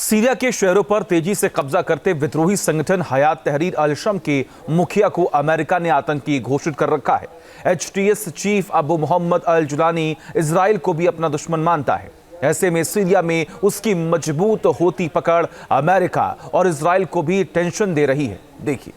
Syria के शहरों पर तेजी से कब्जा करते विद्रोही संगठन हयात तहरीर अल शम के मुखिया को अमेरिका ने आतंकी घोषित कर रखा है। एचटीएस चीफ अबू मोहम्मद अल जुलानी इजराइल को भी अपना दुश्मन मानता है। ऐसे में सीरिया में उसकी मजबूत होती पकड़ अमेरिका और इजराइल को भी टेंशन दे रही है। देखिए।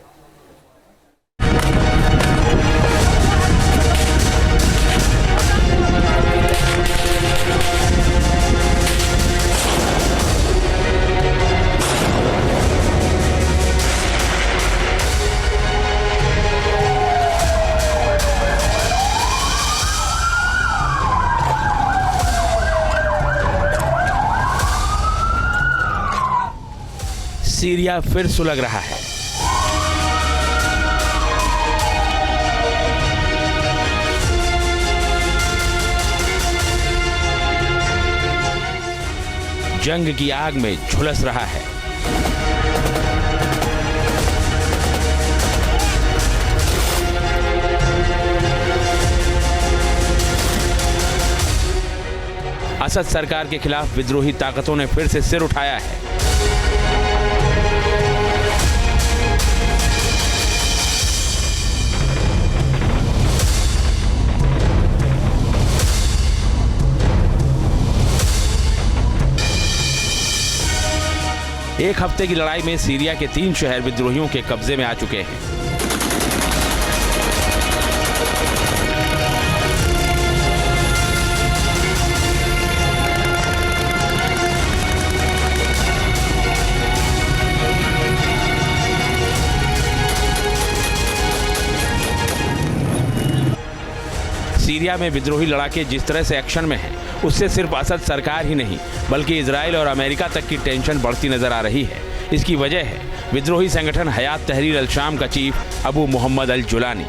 सीरिया फिर सुलग रहा है। जंग की आग में झुलस रहा है। असद सरकार के खिलाफ विद्रोही ताकतों ने फिर से सिर उठाया है। एक हफ्ते की लड़ाई में सीरिया के 3 शहर विद्रोहियों के कब्जे में आ चुके हैं। सीरिया में विद्रोही लड़ाके जिस तरह से एक्शन में हैं, उससे सिर्फ असद सरकार ही नहीं बल्कि इजराइल और अमेरिका तक की टेंशन बढ़ती नजर आ रही है। इसकी वजह है विद्रोही संगठन हयात तहरीर अल शाम का चीफ अबू मोहम्मद अल जुलानी।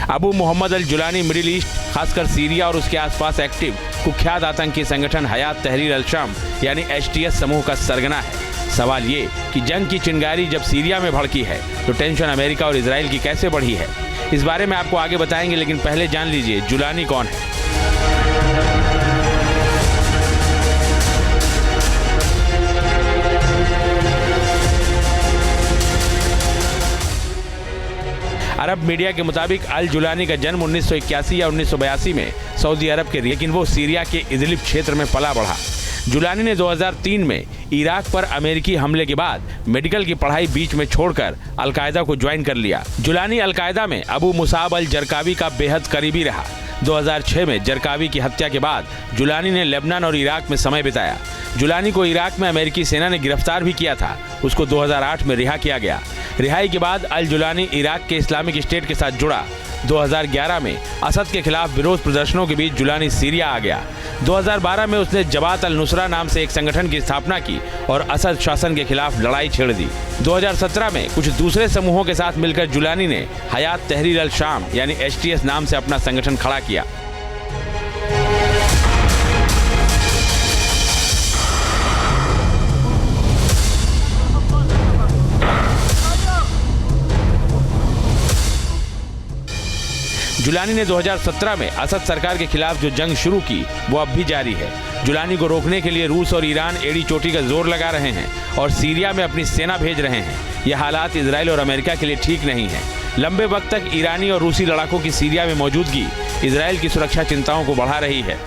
अबू मोहम्मद अल जुलानी मिडिल ईस्ट, खासकर सीरिया और उसके आसपास एक्टिव कुख्यात आतंकी संगठन हयात तहरीर अल शाम यानी एचटीएस समूह का सरगना है। सवाल ये कि जंग की चिंगारी जब सीरिया में भड़की है तो टेंशन अमेरिका और इजराइल की कैसे बढ़ी है, इस बारे में आपको आगे बताएंगे, लेकिन पहले जान लीजिए जुलानी कौन है। अरब मीडिया के मुताबिक अल जुलानी का जन्म 1981 या 1982 में सऊदी अरब के, लेकिन वो सीरिया के इदलिब क्षेत्र में पला बढ़ा। जुलानी ने 2003 में इराक पर अमेरिकी हमले के बाद मेडिकल की पढ़ाई बीच में छोड़कर अलकायदा को ज्वाइन कर लिया। जुलानी अलकायदा में अबू मुसाब अल जरकावी का बेहद करीबी रहा। 2006 में जरकावी की हत्या के बाद जुलानी ने लेबनान और इराक में समय बिताया। जुलानी को इराक में अमेरिकी सेना ने गिरफ्तार भी किया था। उसको 2008 में रिहा किया गया। रिहाई के बाद अल जुलानी इराक के इस्लामिक स्टेट के साथ जुड़ा। 2011 में असद के खिलाफ विरोध प्रदर्शनों के बीच जुलानी सीरिया आ गया। 2012 में उसने जबात अल नुसरा नाम से एक संगठन की स्थापना की और असद शासन के खिलाफ लड़ाई छेड़ दी। 2017 में कुछ दूसरे समूहों के साथ मिलकर जुलानी ने हयात तहरीर अल शाम यानी एचटीएस नाम से अपना संगठन खड़ा किया। जुलानी ने 2017 में असद सरकार के खिलाफ जो जंग शुरू की वो अब भी जारी है। जुलानी को रोकने के लिए रूस और ईरान एड़ी चोटी का जोर लगा रहे हैं और सीरिया में अपनी सेना भेज रहे हैं। यह हालात इजराइल और अमेरिका के लिए ठीक नहीं है। लंबे वक्त तक ईरानी और रूसी लड़ाकों की सीरिया में मौजूदगी इजराइल की सुरक्षा चिंताओं को बढ़ा रही है।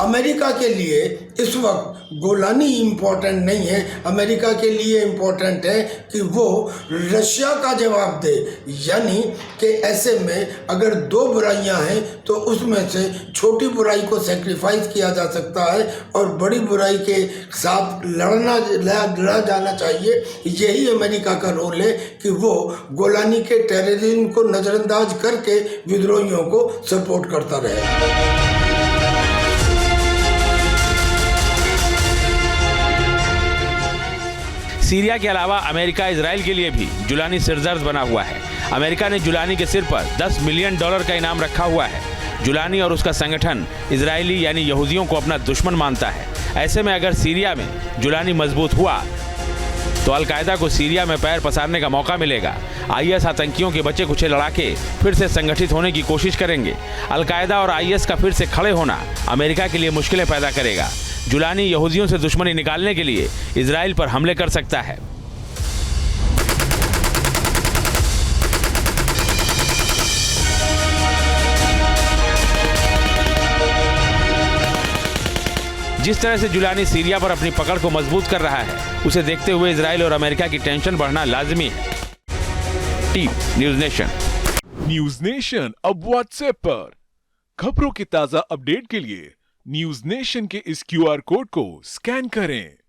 अमेरिका के लिए इस वक्त गोलानी इम्पोर्टेंट नहीं है। अमेरिका के लिए इम्पोर्टेंट है कि वो रशिया का जवाब दे, यानी कि ऐसे में अगर 2 बुराइयां हैं तो उसमें से छोटी बुराई को सेक्रीफाइस किया जा सकता है और बड़ी बुराई के साथ लड़ा जाना चाहिए। यही अमेरिका का रोल है कि वो गोलानी के टेररिज्म को नज़रअंदाज करके विद्रोहियों को सपोर्ट करता रहे। सीरिया के अलावा अमेरिका इजराइल के लिए भी जुलानी सिरदर्द बना हुआ है। अमेरिका ने जुलानी के सिर पर $10 मिलियन का इनाम रखा हुआ है। जुलानी और उसका संगठन इजरायली यानी यहूदियों को अपना दुश्मन मानता है। ऐसे में अगर सीरिया में जुलानी मजबूत हुआ तो अलकायदा को सीरिया में पैर पसारने का मौका मिलेगा। आईएस आतंकियों के बचे कुचे लड़ाके फिर से संगठित होने की कोशिश करेंगे। अलकायदा और आईएस का फिर से खड़े होना अमेरिका के लिए मुश्किलें पैदा करेगा। जुलानी यहूदियों से दुश्मनी निकालने के लिए इजराइल पर हमले कर सकता है। जिस तरह से जुलानी सीरिया पर अपनी पकड़ को मजबूत कर रहा है, उसे देखते हुए इजराइल और अमेरिका की टेंशन बढ़ना लाजमी है। Team news nation. News nation अब व्हाट्सएप पर खबरों के ताजा अपडेट के लिए न्यूज नेशन के इस क्यूआर कोड को स्कैन करें।